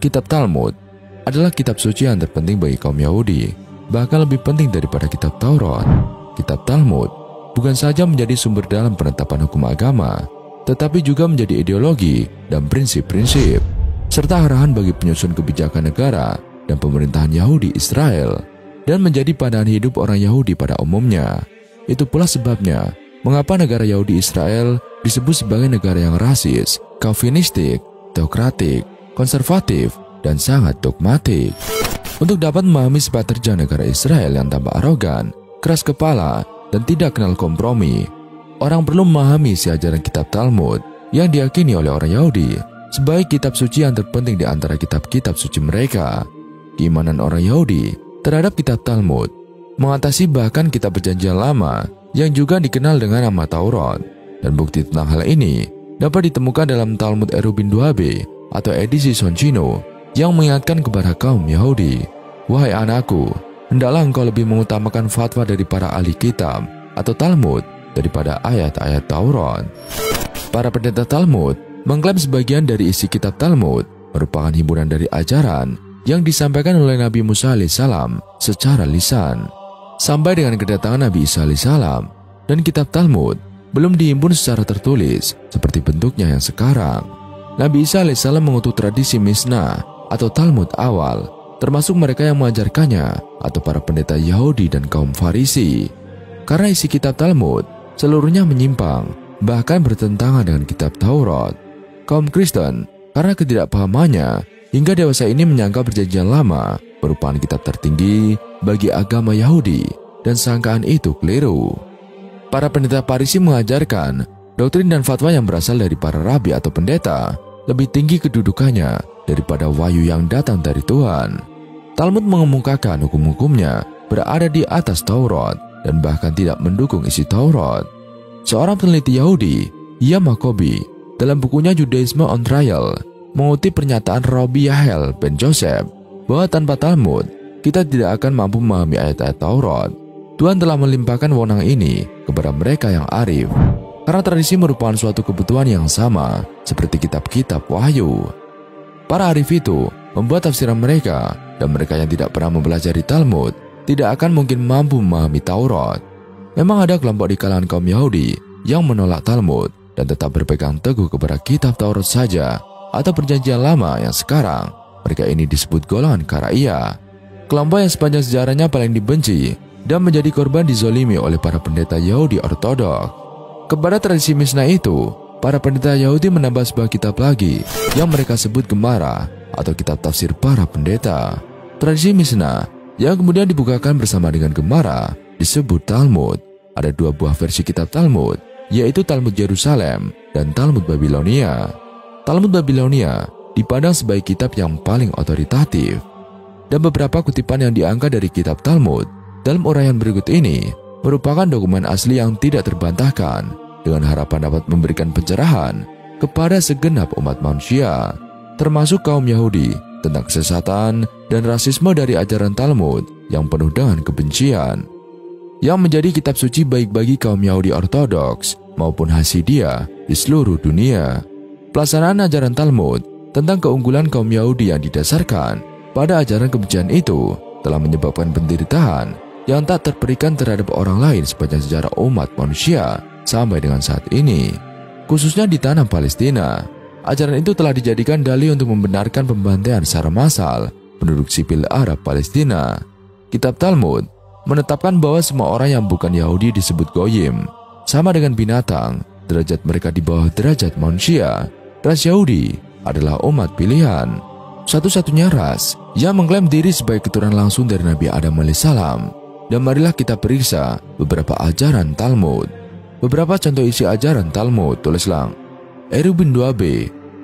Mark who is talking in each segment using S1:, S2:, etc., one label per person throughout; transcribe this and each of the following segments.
S1: Kitab Talmud adalah kitab suci yang terpenting bagi kaum Yahudi, bahkan lebih penting daripada kitab Taurat. Kitab Talmud bukan saja menjadi sumber dalam penetapan hukum agama, tetapi juga menjadi ideologi dan prinsip-prinsip, serta arahan bagi penyusun kebijakan negara dan pemerintahan Yahudi Israel, dan menjadi pandangan hidup orang Yahudi pada umumnya. Itu pula sebabnya mengapa negara Yahudi Israel disebut sebagai negara yang rasis, Calvinistik, teokratik, konservatif, dan sangat dogmatik. Untuk dapat memahami sepak terjang negara Israel yang tampak arogan, keras kepala, dan tidak kenal kompromi, orang perlu memahami isi ajaran kitab Talmud yang diyakini oleh orang Yahudi sebagai kitab suci yang terpenting di antara kitab-kitab suci mereka. Keimanan orang Yahudi terhadap kitab Talmud mengatasi bahkan kitab Perjanjian Lama yang juga dikenal dengan nama Taurat, dan bukti tentang hal ini dapat ditemukan dalam Talmud Erubin 2b atau edisi Soncino yang mengingatkan kepada kaum Yahudi, "Wahai anakku, hendaklah engkau lebih mengutamakan fatwa dari para ahli kitab atau Talmud daripada ayat-ayat Taurat." Para pendeta Talmud mengklaim sebagian dari isi kitab Talmud merupakan himpunan dari ajaran yang disampaikan oleh Nabi Musa alaihissalam secara lisan. Sampai dengan kedatangan Nabi Isa alaihissalam, dan kitab Talmud belum dihimpun secara tertulis seperti bentuknya yang sekarang. Nabi Isa alaihissalam mengutuk tradisi Mishnah atau Talmud awal, termasuk mereka yang mengajarkannya atau para pendeta Yahudi dan kaum Farisi. Karena isi kitab Talmud seluruhnya menyimpang, bahkan bertentangan dengan kitab Taurat. Kaum Kristen karena ketidakpahamannya hingga dewasa ini menyangka Perjanjian Lama merupakan kitab tertinggi bagi agama Yahudi, dan sangkaan itu keliru. Para pendeta Farisi mengajarkan doktrin dan fatwa yang berasal dari para rabi atau pendeta lebih tinggi kedudukannya daripada wahyu yang datang dari Tuhan. Talmud mengemukakan hukum-hukumnya berada di atas Taurat dan bahkan tidak mendukung isi Taurat. Seorang peneliti Yahudi, Yam Makobi, dalam bukunya Judaism on Trial, mengutip pernyataan Rabbi Yahel ben Joseph bahwa tanpa Talmud kita tidak akan mampu memahami ayat-ayat Taurat. Tuhan telah melimpahkan wewenang ini kepada mereka yang arif, karena tradisi merupakan suatu kebutuhan yang sama seperti kitab-kitab wahyu. Para arif itu membuat tafsiran mereka, dan mereka yang tidak pernah mempelajari Talmud tidak akan mungkin mampu memahami Taurat. Memang ada kelompok di kalangan kaum Yahudi yang menolak Talmud dan tetap berpegang teguh kepada kitab Taurat saja atau Perjanjian Lama yang sekarang mereka ini disebut golongan Karaia. Kelompok yang sepanjang sejarahnya paling dibenci dan menjadi korban dizolimi oleh para pendeta Yahudi ortodok. Kepada tradisi Mishnah itu, para pendeta Yahudi menambah sebuah kitab lagi yang mereka sebut Gemara atau kitab tafsir para pendeta. Tradisi Mishnah yang kemudian dibukakan bersama dengan Gemara disebut Talmud. Ada dua buah versi kitab Talmud, yaitu Talmud Yerusalem dan Talmud Babilonia. Talmud Babilonia dipandang sebagai kitab yang paling otoritatif, dan beberapa kutipan yang diangkat dari kitab Talmud dalam uraian berikut ini merupakan dokumen asli yang tidak terbantahkan, dengan harapan dapat memberikan pencerahan kepada segenap umat manusia, termasuk kaum Yahudi, tentang kesesatan dan rasisme dari ajaran Talmud yang penuh dengan kebencian, yang menjadi kitab suci baik bagi kaum Yahudi ortodoks maupun Hasidia di seluruh dunia. Pelaksanaan ajaran Talmud tentang keunggulan kaum Yahudi yang didasarkan pada ajaran kebencian itu telah menyebabkan penderitaan yang tak terperikan terhadap orang lain sepanjang sejarah umat manusia sampai dengan saat ini, khususnya di tanah Palestina. Ajaran itu telah dijadikan dalih untuk membenarkan pembantaian secara massal penduduk sipil Arab Palestina. Kitab Talmud menetapkan bahwa semua orang yang bukan Yahudi disebut goyim, sama dengan binatang, derajat mereka di bawah derajat manusia. Ras Yahudi adalah umat pilihan, satu-satunya ras yang mengklaim diri sebagai keturunan langsung dari Nabi Adam alaihissalam. Dan marilah kita periksa beberapa ajaran Talmud. Beberapa contoh isi ajaran Talmud, tulislah. Erubin 2b,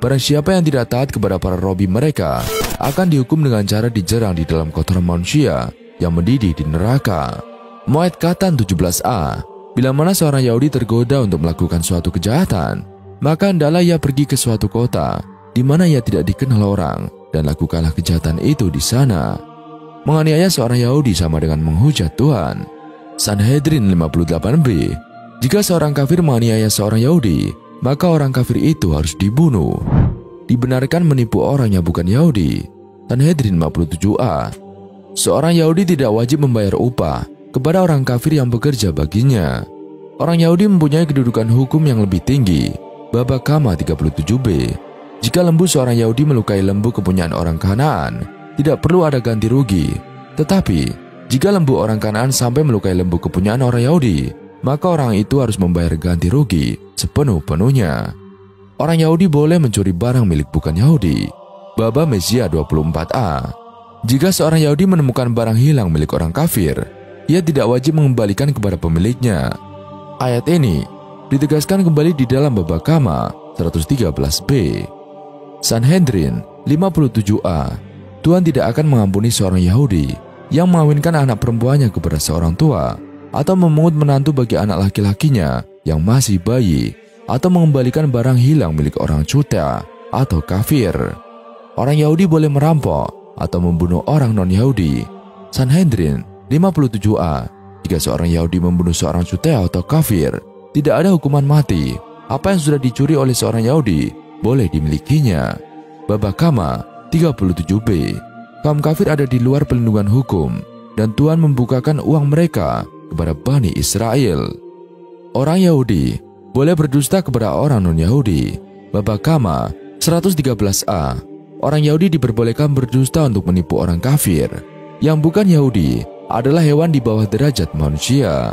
S1: barang siapa yang tidak taat kepada para robi mereka akan dihukum dengan cara dijerang di dalam kotoran manusia yang mendidih di neraka. Moed Katan 17a, bila mana seorang Yahudi tergoda untuk melakukan suatu kejahatan, maka hendaklah ia pergi ke suatu kota di mana ia tidak dikenal orang dan lakukanlah kejahatan itu di sana. Menganiaya seorang Yahudi sama dengan menghujat Tuhan. Sanhedrin 58b, jika seorang kafir menganiaya seorang Yahudi, maka orang kafir itu harus dibunuh. dibenarkan menipu orang yang bukan Yahudi. Sanhedrin 57a. Seorang Yahudi tidak wajib membayar upah kepada orang kafir yang bekerja baginya. Orang Yahudi mempunyai kedudukan hukum yang lebih tinggi. Baba Kama 37b. Jika lembu seorang Yahudi melukai lembu kepunyaan orang Kanaan, tidak perlu ada ganti rugi. Tetapi, jika lembu orang Kanaan sampai melukai lembu kepunyaan orang Yahudi, maka orang itu harus membayar ganti rugi sepenuh-penuhnya. Orang Yahudi boleh mencuri barang milik bukan Yahudi. Baba Mezia 24a. Jika seorang Yahudi menemukan barang hilang milik orang kafir, ia tidak wajib mengembalikan kepada pemiliknya. Ayat ini ditegaskan kembali di dalam Baba Kama 113b. Sanhedrin 57a. Tuhan tidak akan mengampuni seorang Yahudi yang mengawinkan anak perempuannya kepada seorang tua, atau memungut menantu bagi anak laki-lakinya yang masih bayi, atau mengembalikan barang hilang milik orang cuta atau kafir. Orang Yahudi boleh merampok atau membunuh orang non-Yahudi. Sanhedrin 57a. Jika seorang Yahudi membunuh seorang cuta atau kafir, tidak ada hukuman mati. Apa yang sudah dicuri oleh seorang Yahudi boleh dimilikinya. Baba Kama 37b. Kaum kafir ada di luar pelindungan hukum, dan Tuhan membukakan uang mereka kepada Bani Israel. Orang Yahudi boleh berdusta kepada orang non-Yahudi. Baba Kama 113a. Orang Yahudi diperbolehkan berdusta untuk menipu orang kafir. Yang bukan Yahudi adalah hewan di bawah derajat manusia.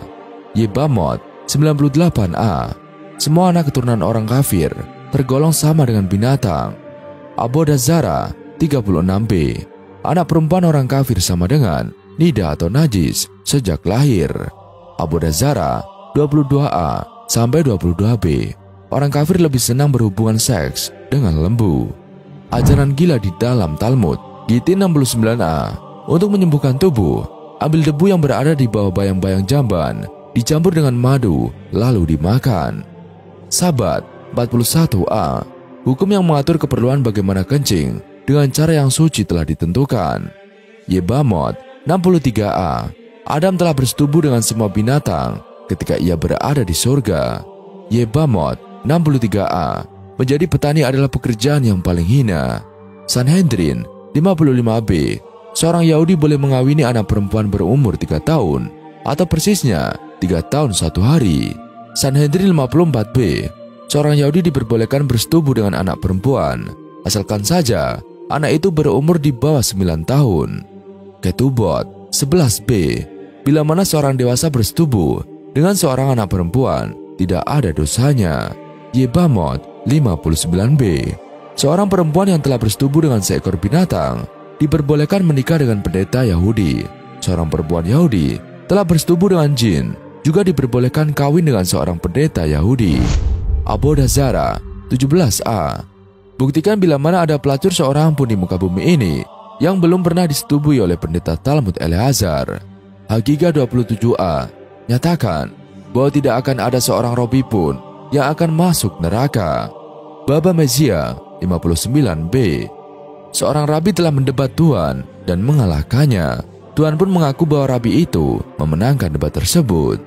S1: Yebamot 98a. Semua anak keturunan orang kafir tergolong sama dengan binatang. Abodazara 36b. Anak perempuan orang kafir sama dengan nida atau najis sejak lahir. Abodazara 22a sampai 22b. Orang kafir lebih senang berhubungan seks dengan lembu. Ajaran gila di dalam Talmud. Gitin 69a. Untuk menyembuhkan tubuh, ambil debu yang berada di bawah bayang-bayang jamban, dicampur dengan madu, lalu dimakan. Sabat 41a. Hukum yang mengatur keperluan bagaimana kencing dengan cara yang suci telah ditentukan. Yebamot 63a. Adam telah bersetubuh dengan semua binatang ketika ia berada di surga. Yebamot 63a. Menjadi petani adalah pekerjaan yang paling hina. Sanhedrin 55b. Seorang Yahudi boleh mengawini anak perempuan berumur 3 tahun, atau persisnya 3 tahun 1 hari. Sanhedrin 54b. Seorang Yahudi diperbolehkan bersetubuh dengan anak perempuan, asalkan saja anak itu berumur di bawah 9 tahun. Ketubot 11b. Bila mana seorang dewasa bersetubuh dengan seorang anak perempuan, tidak ada dosanya. Yebamot 59b. Seorang perempuan yang telah bersetubuh dengan seekor binatang diperbolehkan menikah dengan pendeta Yahudi. Seorang perempuan Yahudi telah bersetubuh dengan jin juga diperbolehkan kawin dengan seorang pendeta Yahudi. Abodazara 17a. Buktikan bila mana ada pelacur seorang pun di muka bumi ini yang belum pernah disetubui oleh pendeta Talmud Eleazar. Hagiga 27a. Nyatakan bahwa tidak akan ada seorang robi pun yang akan masuk neraka. Baba Mezia 59b. Seorang rabi telah mendebat Tuhan dan mengalahkannya. Tuhan pun mengaku bahwa rabi itu memenangkan debat tersebut.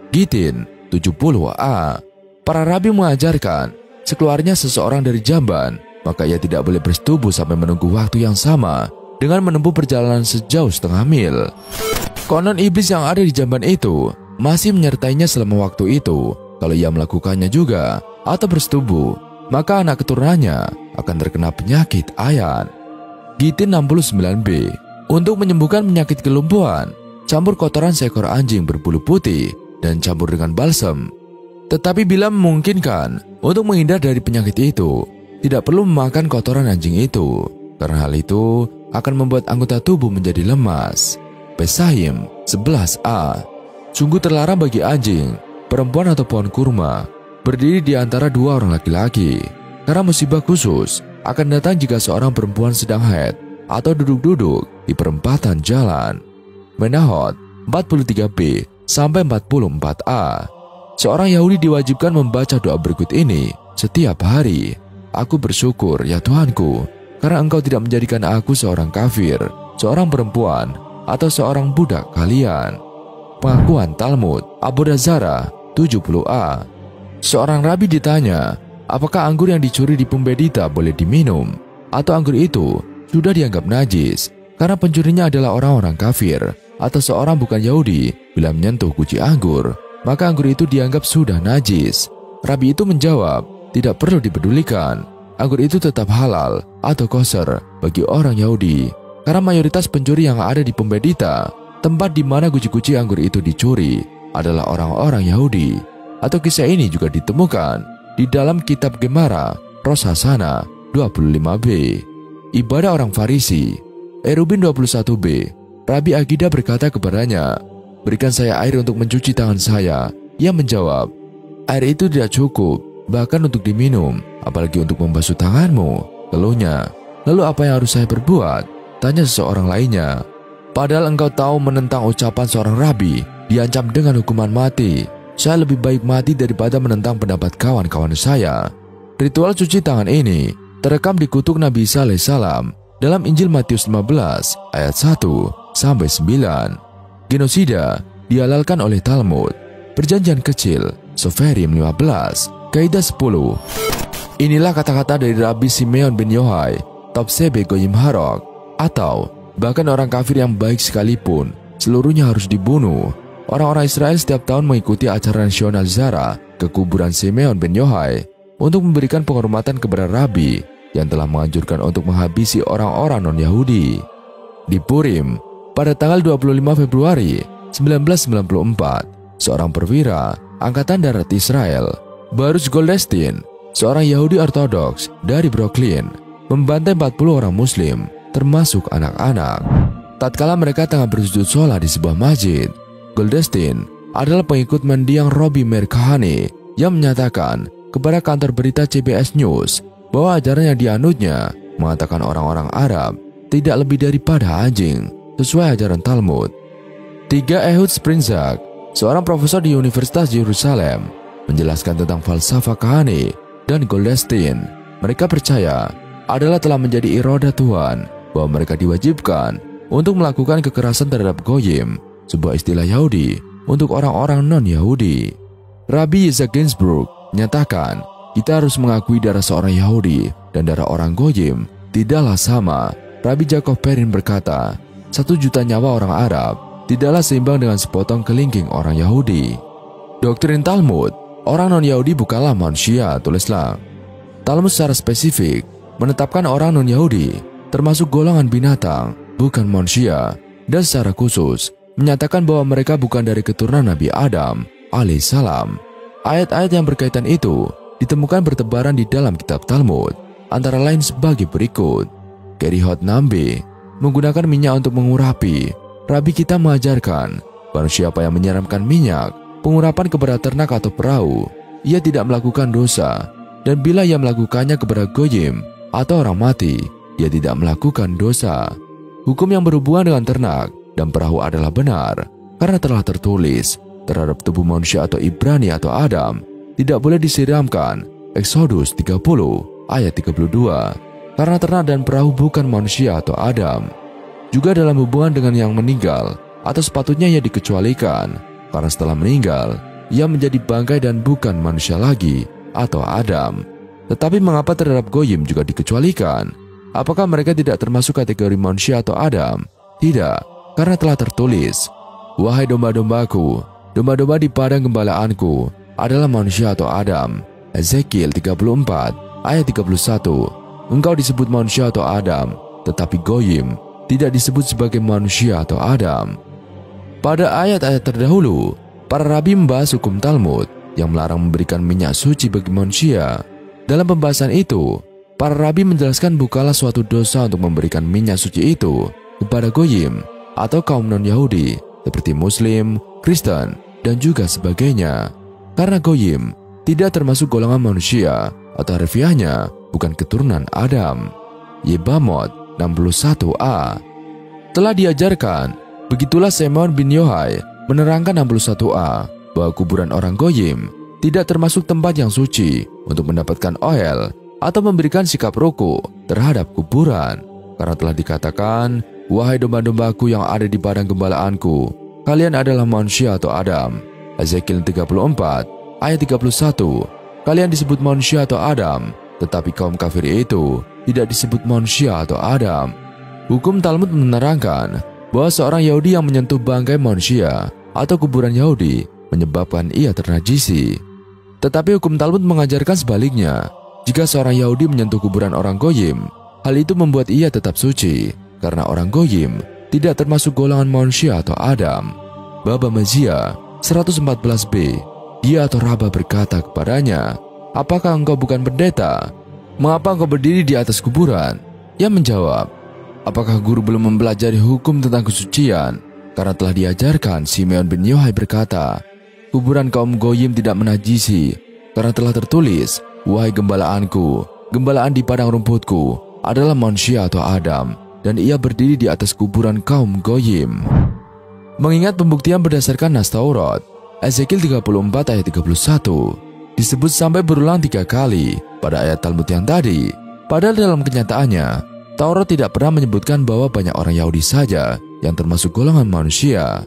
S1: Gitin 70a. Para rabi mengajarkan, sekeluarnya seseorang dari jamban, maka ia tidak boleh bersetubuh sampai menunggu waktu yang sama dengan menempuh perjalanan sejauh 0,5 mil. Konon iblis yang ada di jamban itu masih menyertainya selama waktu itu. Kalau ia melakukannya juga atau bersetubuh, maka anak keturunannya akan terkena penyakit ayan. Gitin 69b. Untuk menyembuhkan penyakit kelumpuhan, campur kotoran seekor anjing berbulu putih dan campur dengan balsam. Tetapi bila memungkinkan untuk menghindar dari penyakit itu, tidak perlu memakan kotoran anjing itu, karena hal itu akan membuat anggota tubuh menjadi lemas. Pesahim 11a. Sungguh terlarang bagi anjing, perempuan atau pohon kurma berdiri di antara 2 orang laki-laki, karena musibah khusus akan datang jika seorang perempuan sedang haid atau duduk-duduk di perempatan jalan. Menahot 43b sampai 44a. Seorang Yahudi diwajibkan membaca doa berikut ini setiap hari. Aku bersyukur ya Tuhanku, karena Engkau tidak menjadikan aku seorang kafir, seorang perempuan, atau seorang budak kalian. Pengakuan Talmud Abodazara 70a. Seorang rabi ditanya, apakah anggur yang dicuri di pembedita boleh diminum? Atau anggur itu sudah dianggap najis karena pencurinya adalah orang-orang kafir atau seorang bukan Yahudi bila menyentuh guci anggur, maka anggur itu dianggap sudah najis? Rabi itu menjawab, tidak perlu dipedulikan. Anggur itu tetap halal atau kosher bagi orang Yahudi karena mayoritas pencuri yang ada di pembedita, tempat di mana guci-guci anggur itu dicuri, adalah orang-orang Yahudi. Atau kisah ini juga ditemukan di dalam kitab Gemara Rosh Hashanah 25b. Ibadah orang Farisi. Erubin 21b. Rabi Agida berkata kepadanya, berikan saya air untuk mencuci tangan saya. Ia menjawab, air itu tidak cukup, bahkan untuk diminum, apalagi untuk membasuh tanganmu, keluhnya. Lalu apa yang harus saya perbuat? Tanya seseorang lainnya. Padahal engkau tahu menentang ucapan seorang rabi diancam dengan hukuman mati. Saya lebih baik mati daripada menentang pendapat kawan-kawan saya. Ritual cuci tangan ini terekam di kutub Nabi Isa alaihissalam dalam Injil Matius 15 ayat 1-9. Genosida dihalalkan oleh Talmud. Perjanjian kecil Soferim 15 Kaidah 10. Inilah kata-kata dari Rabbi Simeon bin Yohai, Topsebe Goyim Harok, atau bahkan orang kafir yang baik sekalipun, seluruhnya harus dibunuh. Orang-orang Israel setiap tahun mengikuti acara nasional Zara ke kuburan Simeon bin Yohai untuk memberikan penghormatan kepada Rabi yang telah menganjurkan untuk menghabisi orang-orang non-Yahudi. Di Purim, pada tanggal 25 Februari 1994, seorang perwira Angkatan Darat Israel, Baruch Goldstein, seorang Yahudi Ortodoks dari Brooklyn, membantai 40 orang Muslim, termasuk anak-anak. Tatkala mereka tengah bersujud sholat di sebuah masjid, Goldstein adalah pengikut mendiang Robi Meir Kahane yang menyatakan kepada kantor berita CBS News bahwa ajaran yang dianutnya mengatakan orang-orang Arab tidak lebih daripada anjing, sesuai ajaran Talmud. 3. Ehud Sprinzak, seorang profesor di Universitas Yerusalem, menjelaskan tentang falsafah Kahane dan Goldstein. Mereka percaya adalah telah menjadi iroda Tuhan bahwa mereka diwajibkan untuk melakukan kekerasan terhadap Goyim, sebuah istilah Yahudi untuk orang-orang non-Yahudi. Rabbi Isaac Ginsburg menyatakan kita harus mengakui darah seorang Yahudi dan darah orang Goyim tidaklah sama. Rabbi Jacob Perrin berkata, 1 juta nyawa orang Arab tidaklah seimbang dengan sepotong kelingking orang Yahudi. Doktrin Talmud, orang non-Yahudi bukanlah manusia, tulislah. Talmud secara spesifik menetapkan orang non-Yahudi termasuk golongan binatang, bukan manusia, dan secara khusus menyatakan bahwa mereka bukan dari keturunan Nabi Adam alaihissalam. Ayat-ayat yang berkaitan itu ditemukan bertebaran di dalam kitab Talmud, antara lain sebagai berikut. Kerihot 6b, menggunakan minyak untuk mengurapi. Rabi kita mengajarkan barang siapa yang menyiramkan minyak pengurapan kepada ternak atau perahu, ia tidak melakukan dosa, dan bila ia melakukannya kepada Goyim atau orang mati, ia tidak melakukan dosa. Hukum yang berhubungan dengan ternak dan perahu adalah benar, karena telah tertulis terhadap tubuh manusia atau Ibrani atau Adam tidak boleh disiramkan. Exodus 30 ayat 32. Karena ternak dan perahu bukan manusia atau Adam. Juga dalam hubungan dengan yang meninggal, atau sepatutnya ia dikecualikan, karena setelah meninggal, ia menjadi bangkai dan bukan manusia lagi atau Adam. Tetapi mengapa terhadap Goyim juga dikecualikan? Apakah mereka tidak termasuk kategori manusia atau Adam? Tidak, karena telah tertulis, wahai domba-dombaku, domba-domba di padang gembalaanku adalah manusia atau Adam. Ezekiel 34 ayat 31. Engkau disebut manusia atau Adam, tetapi Goyim tidak disebut sebagai manusia atau Adam. Pada ayat-ayat terdahulu, para rabi membahas hukum Talmud yang melarang memberikan minyak suci bagi manusia. Dalam pembahasan itu, para rabi menjelaskan bukanlah suatu dosa untuk memberikan minyak suci itu kepada Goyim atau kaum non-Yahudi seperti Muslim, Kristen, dan juga sebagainya. Karena Goyim tidak termasuk golongan manusia atau harfiahnya bukan keturunan Adam. Yebamot 61a. Telah diajarkan, begitulah Simeon bin Yohai menerangkan 61a bahwa kuburan orang Goyim tidak termasuk tempat yang suci untuk mendapatkan oil atau memberikan sikap ruku terhadap kuburan. Karena telah dikatakan, wahai domba-dombaku yang ada di padang gembalaanku, kalian adalah manusia atau Adam. Ezekiel 34 ayat 31. kalian disebut manusia atau Adam, tetapi kaum kafir itu tidak disebut manusia atau Adam. Hukum Talmud menerangkan bahwa seorang Yahudi yang menyentuh bangkai manusia atau kuburan Yahudi menyebabkan ia ternajisi. Tetapi hukum Talmud mengajarkan sebaliknya. Jika seorang Yahudi menyentuh kuburan orang Goyim, hal itu membuat ia tetap suci, karena orang Goyim tidak termasuk golongan manusia atau Adam. Baba Meziah 114b, dia atau Rabba berkata kepadanya, "Apakah engkau bukan pendeta? Mengapa engkau berdiri di atas kuburan?" Ia menjawab, "Apakah guru belum mempelajari hukum tentang kesucian? Karena telah diajarkan." Simeon bin Yohai berkata, "Kuburan kaum Goyim tidak menajisi, karena telah tertulis, wahai gembalaanku, gembalaan di padang rumputku adalah manusia atau Adam, dan ia berdiri di atas kuburan kaum Goyim." Mengingat pembuktian berdasarkan nas Taurat, Ezekiel 34 ayat 31 disebut sampai berulang 3 kali pada ayat Talmud yang tadi. Padahal dalam kenyataannya, Taurat tidak pernah menyebutkan bahwa banyak orang Yahudi saja yang termasuk golongan manusia.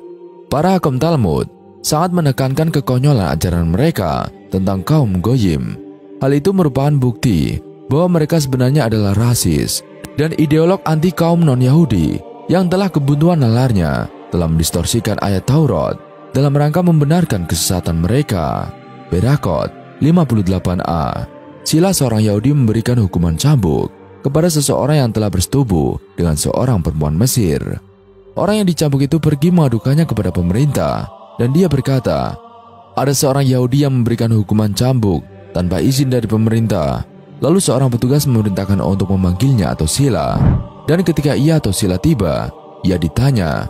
S1: Para hakim Talmud sangat menekankan kekonyolan ajaran mereka tentang kaum Goyim. Hal itu merupakan bukti bahwa mereka sebenarnya adalah rasis dan ideolog anti kaum non-Yahudi yang telah kebuntuan nalarnya telah mendistorsikan ayat Taurat dalam rangka membenarkan kesesatan mereka. Berakot 58a, Sila seorang Yahudi memberikan hukuman cambuk kepada seseorang yang telah bersetubuh dengan seorang perempuan Mesir. Orang yang dicambuk itu pergi mengadukannya kepada pemerintah, dan dia berkata, "Ada seorang Yahudi yang memberikan hukuman cambuk tanpa izin dari pemerintah." Lalu seorang petugas memerintahkan untuk memanggilnya atau Sila. Dan ketika ia atau Sila tiba, ia ditanya,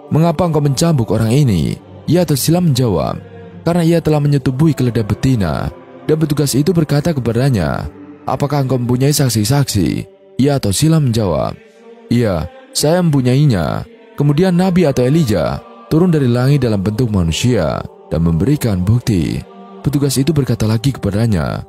S1: "Mengapa engkau mencambuk orang ini?" Ia atau Sila menjawab, "Karena ia telah menyetubuhi keledai betina." Dan petugas itu berkata kepadanya, "Apakah engkau mempunyai saksi-saksi?" Ia atau Sila menjawab, "Iya, saya mempunyainya." Kemudian Nabi atau Elijah turun dari langit dalam bentuk manusia dan memberikan bukti. Petugas itu berkata lagi kepadanya,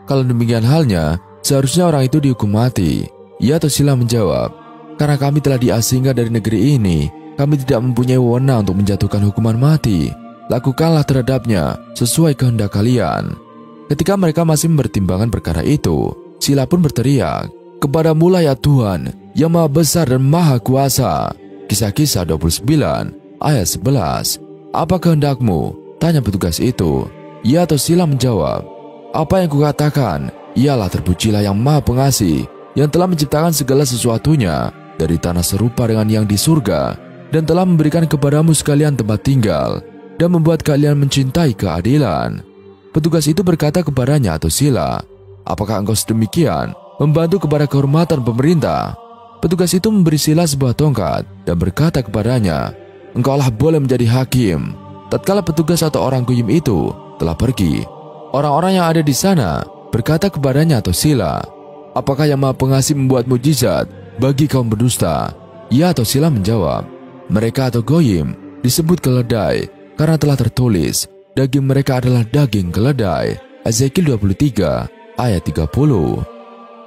S1: "Kalau demikian halnya, seharusnya orang itu dihukum mati." Ia atau Sila menjawab, "Karena kami telah diasingkan dari negeri ini, kami tidak mempunyai wewenang untuk menjatuhkan hukuman mati. Lakukanlah terhadapnya sesuai kehendak kalian." Ketika mereka masih mempertimbangkan perkara itu, Sila pun berteriak, "Kepadamulah ya Tuhan yang maha besar dan maha kuasa." Kisah-Kisah 29 ayat 11. "Apa kehendakmu?" tanya petugas itu. Ia atau Sila menjawab, "Apa yang kukatakan, ialah terpujilah yang maha pengasih, yang telah menciptakan segala sesuatunya dari tanah serupa dengan yang di surga, dan telah memberikan kepadamu sekalian tempat tinggal, dan membuat kalian mencintai keadilan." Petugas itu berkata kepadanya atau Sila, "Apakah engkau sedemikian membantu kepada kehormatan pemerintah?" Petugas itu memberi Sila sebuah tongkat dan berkata kepadanya, "Engkaulah boleh menjadi hakim." Tatkala petugas atau orang Goyim itu telah pergi, orang-orang yang ada di sana berkata kepadanya atau Sila, "Apakah yang maha pengasih membuat mujizat bagi kaum berdusta?" Ia atau Sila menjawab, "Mereka atau Goyim disebut keledai karena telah tertulis, daging mereka adalah daging keledai." Ezekiel 23 ayat 30.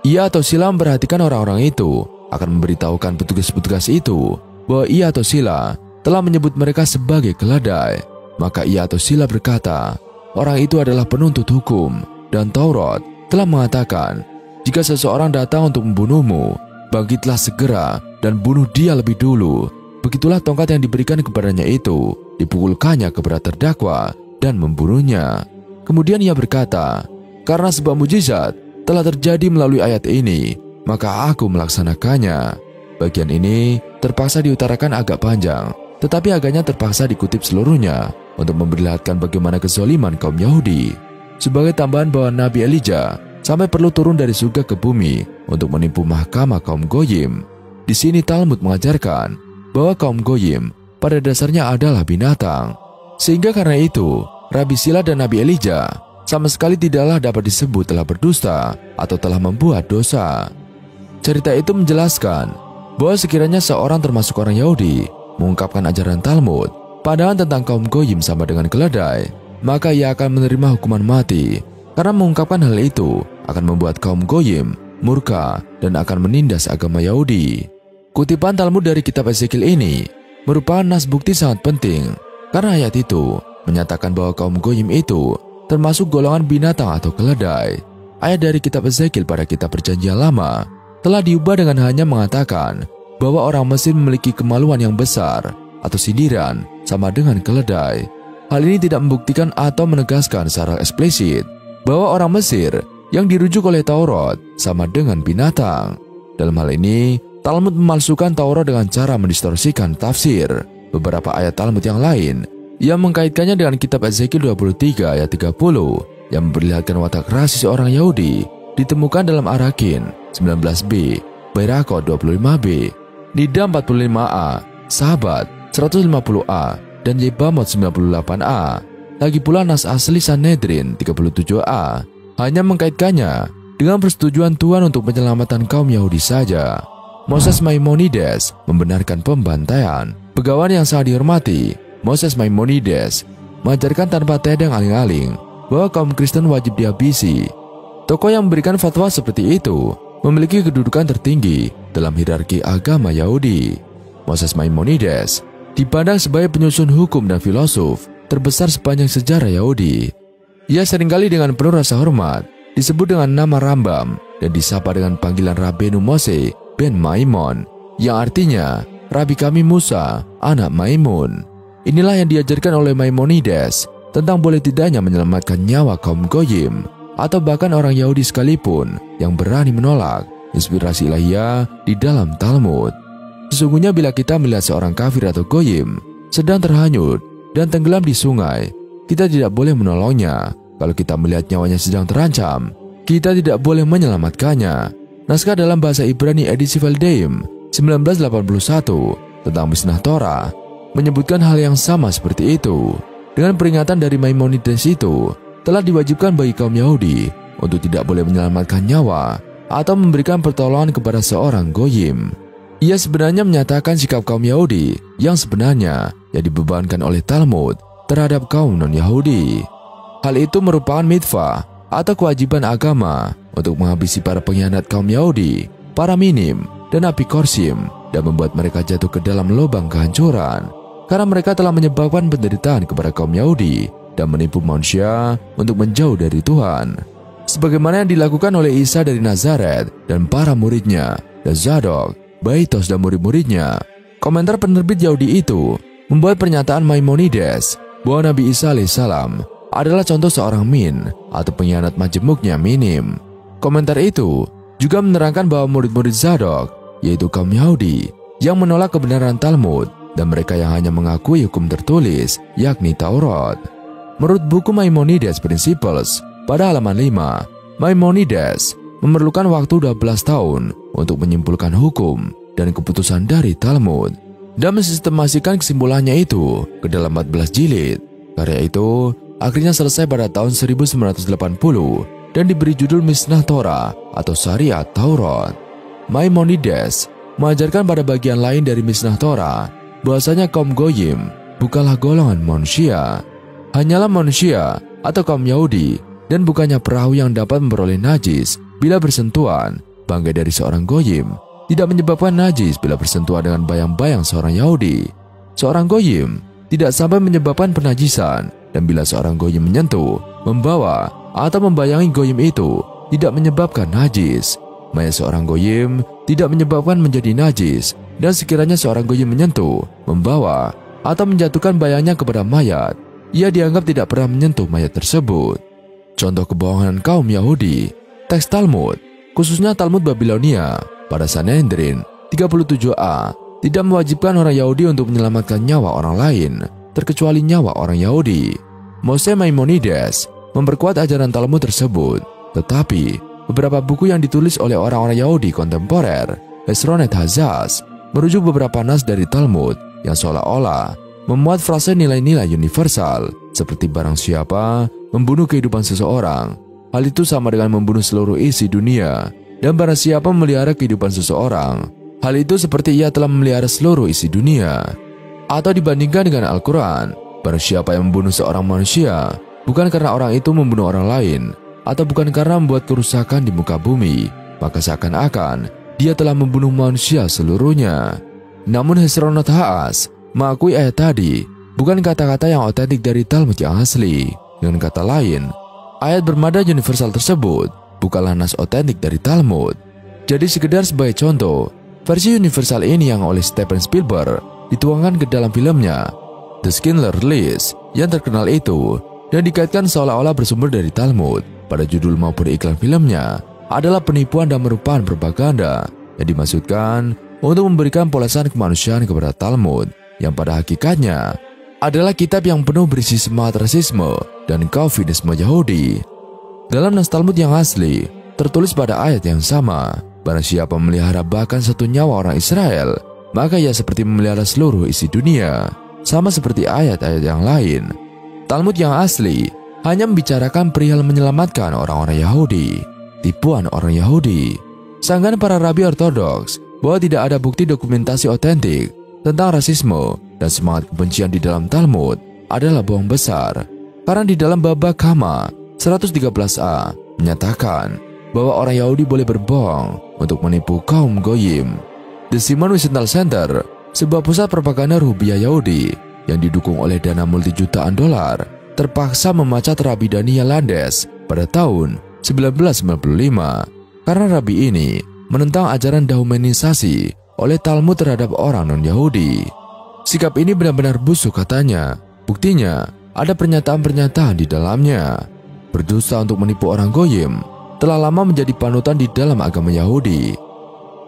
S1: Ia atau Sila memperhatikan orang-orang itu akan memberitahukan petugas-petugas itu bahwa ia atau Sila telah menyebut mereka sebagai keledai. Maka ia atau Sila berkata, "Orang itu adalah penuntut hukum, dan Taurat telah mengatakan, jika seseorang datang untuk membunuhmu, bangkitlah segera dan bunuh dia lebih dulu." Begitulah tongkat yang diberikan kepadanya itu dipukulkannya kepada terdakwa dan membunuhnya. Kemudian ia berkata, "Karena sebuah mujizat telah terjadi melalui ayat ini, maka aku melaksanakannya." Bagian ini terpaksa diutarakan agak panjang, tetapi agaknya terpaksa dikutip seluruhnya untuk memperlihatkan bagaimana kezaliman kaum Yahudi. Sebagai tambahan bahwa Nabi Elijah sampai perlu turun dari surga ke bumi untuk menipu mahkamah kaum Goyim. Di sini Talmud mengajarkan bahwa kaum Goyim pada dasarnya adalah binatang. Sehingga karena itu, Rabi Sila dan Nabi Elijah sama sekali tidaklah dapat disebut telah berdusta atau telah membuat dosa. Cerita itu menjelaskan bahwa sekiranya seorang termasuk orang Yahudi mengungkapkan ajaran Talmud, pandangan tentang kaum Goyim sama dengan keledai, maka ia akan menerima hukuman mati. Karena mengungkapkan hal itu akan membuat kaum Goyim murka dan akan menindas agama Yahudi. Kutipan Talmud dari kitab Ezekiel ini merupakan nas bukti sangat penting, karena ayat itu menyatakan bahwa kaum Goyim itu termasuk golongan binatang atau keledai. Ayat dari kitab Ezekiel pada kitab Perjanjian Lama telah diubah dengan hanya mengatakan bahwa orang Mesir memiliki kemaluan yang besar atau sindiran sama dengan keledai. Hal ini tidak membuktikan atau menegaskan secara eksplisit bahwa orang Mesir yang dirujuk oleh Taurat sama dengan binatang. Dalam hal ini, Talmud memalsukan Taurat dengan cara mendistorsikan tafsir beberapa ayat Talmud yang lain yang mengkaitkannya dengan kitab Ezekiel 23 ayat 30 yang memperlihatkan watak rasis orang Yahudi ditemukan dalam Arakin 19b, Bairakot 25b, Nida 45a, Sahabat 150a, dan Yebamot 98a. Lagi pula nas asli Sanhedrin 37a hanya mengkaitkannya dengan persetujuan Tuhan untuk penyelamatan kaum Yahudi saja. Moses Maimonides membenarkan pembantaian. Pegawan yang sangat dihormati, Moses Maimonides mengajarkan tanpa tedeng aling-aling bahwa kaum Kristen wajib dihabisi. Tokoh yang memberikan fatwa seperti itu memiliki kedudukan tertinggi dalam hierarki agama Yahudi. Moses Maimonides dipandang sebagai penyusun hukum dan filosof terbesar sepanjang sejarah Yahudi. Ia seringkali dengan penuh rasa hormat disebut dengan nama Rambam dan disapa dengan panggilan Rabbenu Mose ben Maimon, yang artinya Rabi kami Musa, anak Maimun. Inilah yang diajarkan oleh Maimonides tentang boleh tidaknya menyelamatkan nyawa kaum Goyim atau bahkan orang Yahudi sekalipun yang berani menolak inspirasi ilahiyah di dalam Talmud. Sesungguhnya bila kita melihat seorang kafir atau Goyim sedang terhanyut dan tenggelam di sungai, kita tidak boleh menolongnya. Kalau kita melihat nyawanya sedang terancam, kita tidak boleh menyelamatkannya. Naskah dalam bahasa Ibrani edisi Valdeim 1981 tentang Mishnah Torah menyebutkan hal yang sama seperti itu. Dengan peringatan dari Maimonides itu, telah diwajibkan bagi kaum Yahudi untuk tidak boleh menyelamatkan nyawa atau memberikan pertolongan kepada seorang Goyim. Ia sebenarnya menyatakan sikap kaum Yahudi yang sebenarnya yang dibebankan oleh Talmud terhadap kaum non-Yahudi. Hal itu merupakan mitzvah atau kewajiban agama untuk menghabisi para pengkhianat kaum Yahudi, para minim, dan apikorsim, dan membuat mereka jatuh ke dalam lubang kehancuran. Karena mereka telah menyebabkan penderitaan kepada kaum Yahudi dan menipu manusia untuk menjauh dari Tuhan. Sebagaimana yang dilakukan oleh Isa dari Nazaret dan para muridnya, dan Zadok, Baitos dan murid-muridnya. Komentar penerbit Yahudi itu membuat pernyataan Maimonides bahwa Nabi Isa alaihissalam adalah contoh seorang min atau pengkhianat majemuknya minim. Komentar itu juga menerangkan bahwa murid-murid Zadok, yaitu kaum Yahudi yang menolak kebenaran Talmud dan mereka yang hanya mengakui hukum tertulis, yakni Taurat. Menurut buku Maimonides Principles, pada halaman 5, Maimonides memerlukan waktu 12 tahun untuk menyimpulkan hukum dan keputusan dari Talmud dan mensistemasikan kesimpulannya itu ke dalam 14 jilid. Karya itu akhirnya selesai pada tahun 1980 dan diberi judul Mishnah Torah atau Syariat Taurat. Maimonides mengajarkan pada bagian lain dari Mishnah Torah bahwasanya kaum Goyim bukanlah golongan manusia, hanyalah manusia atau kaum Yahudi, dan bukannya perahu yang dapat memperoleh najis bila bersentuhan bangkai dari seorang Goyim tidak menyebabkan najis bila bersentuhan dengan bayang-bayang seorang Yahudi. Seorang Goyim tidak sampai menyebabkan penajisan, dan bila seorang Goyim menyentuh, membawa, atau membayangi Goyim itu tidak menyebabkan najis. Mayat seorang Goyim tidak menyebabkan menjadi najis, dan sekiranya seorang Goyim menyentuh, membawa, atau menjatuhkan bayangnya kepada mayat, ia dianggap tidak pernah menyentuh mayat tersebut. Contoh kebohongan kaum Yahudi, teks Talmud, khususnya Talmud Babilonia, pada Sanhedrin 37a, tidak mewajibkan orang Yahudi untuk menyelamatkan nyawa orang lain, terkecuali nyawa orang Yahudi. Mose Maimonides memperkuat ajaran Talmud tersebut, tetapi beberapa buku yang ditulis oleh orang-orang Yahudi kontemporer, Hezronet Hazaz, merujuk beberapa nas dari Talmud yang seolah-olah memuat frase nilai-nilai universal seperti barang siapa membunuh kehidupan seseorang, hal itu sama dengan membunuh seluruh isi dunia, dan barang siapa memelihara kehidupan seseorang, hal itu seperti ia telah memelihara seluruh isi dunia. Atau dibandingkan dengan Al-Quran, barang siapa yang membunuh seorang manusia bukan karena orang itu membunuh orang lain, atau bukan karena membuat kerusakan di muka bumi, maka seakan-akan dia telah membunuh manusia seluruhnya. Namun Hezronot Haas mengakui ayat tadi bukan kata-kata yang otentik dari Talmud yang asli. Dengan kata lain, ayat bermada universal tersebut bukanlah nas otentik dari Talmud. Jadi sekedar sebagai contoh, versi universal ini yang oleh Steven Spielberg dituangkan ke dalam filmnya The Schindler's List yang terkenal itu dan dikaitkan seolah-olah bersumber dari Talmud pada judul maupun iklan filmnya adalah penipuan dan merupakan propaganda yang dimaksudkan untuk memberikan polasan kemanusiaan kepada Talmud yang pada hakikatnya adalah kitab yang penuh berisi semangat rasisme dan kaufinisme Yahudi. Dalam nas Talmud yang asli tertulis pada ayat yang sama, barang siapa memelihara bahkan satu nyawa orang Israel, maka ia seperti memelihara seluruh isi dunia. Sama seperti ayat-ayat yang lain, Talmud yang asli hanya membicarakan perihal menyelamatkan orang-orang Yahudi, tipuan orang Yahudi. Sanggahan para rabi ortodoks bahwa tidak ada bukti dokumentasi otentik tentang rasisme dan semangat kebencian di dalam Talmud adalah bohong besar. Karena di dalam bab Hama 113a menyatakan bahwa orang Yahudi boleh berbohong untuk menipu kaum Goyim. The Simon Wiesenthal Center, sebuah pusat propaganda ruhbiyah Yahudi yang didukung oleh dana multijutaan dolar, terpaksa memecat Rabi Daniel Landes pada tahun 1995 karena rabi ini menentang ajaran dehumanisasi oleh Talmud terhadap orang non-Yahudi. Sikap ini benar-benar busuk katanya. Buktinya, ada pernyataan-pernyataan di dalamnya. Berdusta untuk menipu orang Goyim telah lama menjadi panutan di dalam agama Yahudi.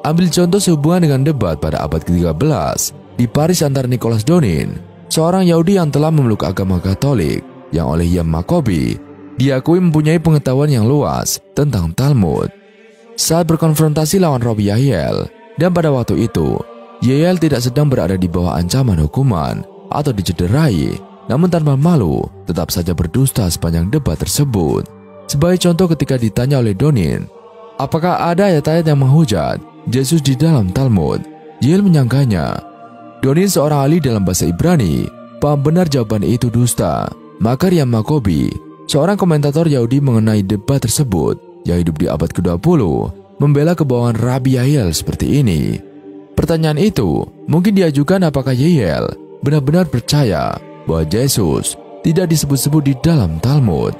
S1: Ambil contoh sehubungan dengan debat pada abad ke-13 di Paris antara Nicholas Donin, seorang Yahudi yang telah memeluk agama Katolik, yang oleh Yam Makobi diakui mempunyai pengetahuan yang luas tentang Talmud. Saat berkonfrontasi lawan Rabbi Yahiel, dan pada waktu itu, Yahiel tidak sedang berada di bawah ancaman hukuman atau dicederai, namun tanpa malu tetap saja berdusta sepanjang debat tersebut. Sebagai contoh ketika ditanya oleh Donin, apakah ada ayat-ayat yang menghujat Yesus di dalam Talmud, Yahiel menyangkanya. Donin seorang ahli dalam bahasa Ibrani, paham benar jawaban itu dusta. Maka Yam Makobi, seorang komentator Yahudi mengenai debat tersebut yang hidup di abad ke-20, membela kebohongan Rabbi Yahiel seperti ini. Pertanyaan itu mungkin diajukan apakah Yahiel benar-benar percaya bahwa Yesus tidak disebut-sebut di dalam Talmud.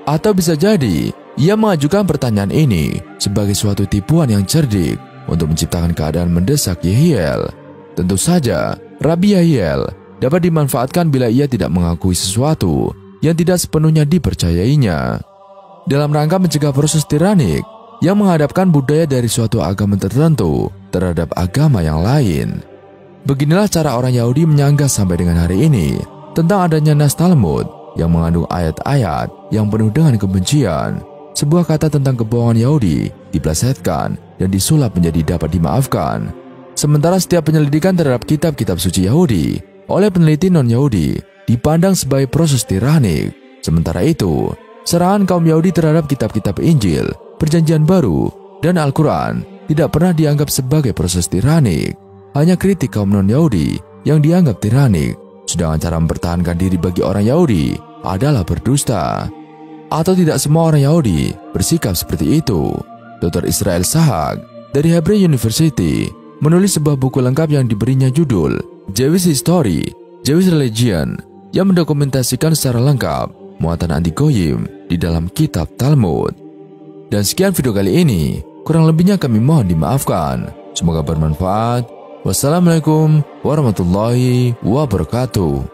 S1: Atau bisa jadi ia mengajukan pertanyaan ini sebagai suatu tipuan yang cerdik untuk menciptakan keadaan mendesak Yahiel. Tentu saja Rabbi Yahiel dapat dimanfaatkan bila ia tidak mengakui sesuatu yang tidak sepenuhnya dipercayainya. Dalam rangka mencegah proses tiranik yang menghadapkan budaya dari suatu agama tertentu terhadap agama yang lain. Beginilah cara orang Yahudi menyanggah sampai dengan hari ini tentang adanya nas Talmud yang mengandung ayat-ayat yang penuh dengan kebencian. Sebuah kata tentang kebohongan Yahudi diplesetkan dan disulap menjadi dapat dimaafkan. Sementara setiap penyelidikan terhadap kitab-kitab suci Yahudi oleh peneliti non-Yahudi dipandang sebagai proses tiranik. Sementara itu, serangan kaum Yahudi terhadap kitab-kitab Injil, Perjanjian Baru, dan Al-Quran tidak pernah dianggap sebagai proses tiranik. Hanya kritik kaum non-Yahudi yang dianggap tiranik. Sedangkan cara mempertahankan diri bagi orang Yahudi adalah berdusta. Atau tidak semua orang Yahudi bersikap seperti itu. Dr. Israel Sahag dari Hebrew University menulis sebuah buku lengkap yang diberinya judul Jewish History, Jewish Religion, yang mendokumentasikan secara lengkap muatan anti-Goyim di dalam kitab Talmud. Dan sekian video kali ini, kurang lebihnya kami mohon dimaafkan. Semoga bermanfaat. Wassalamualaikum warahmatullahi wabarakatuh.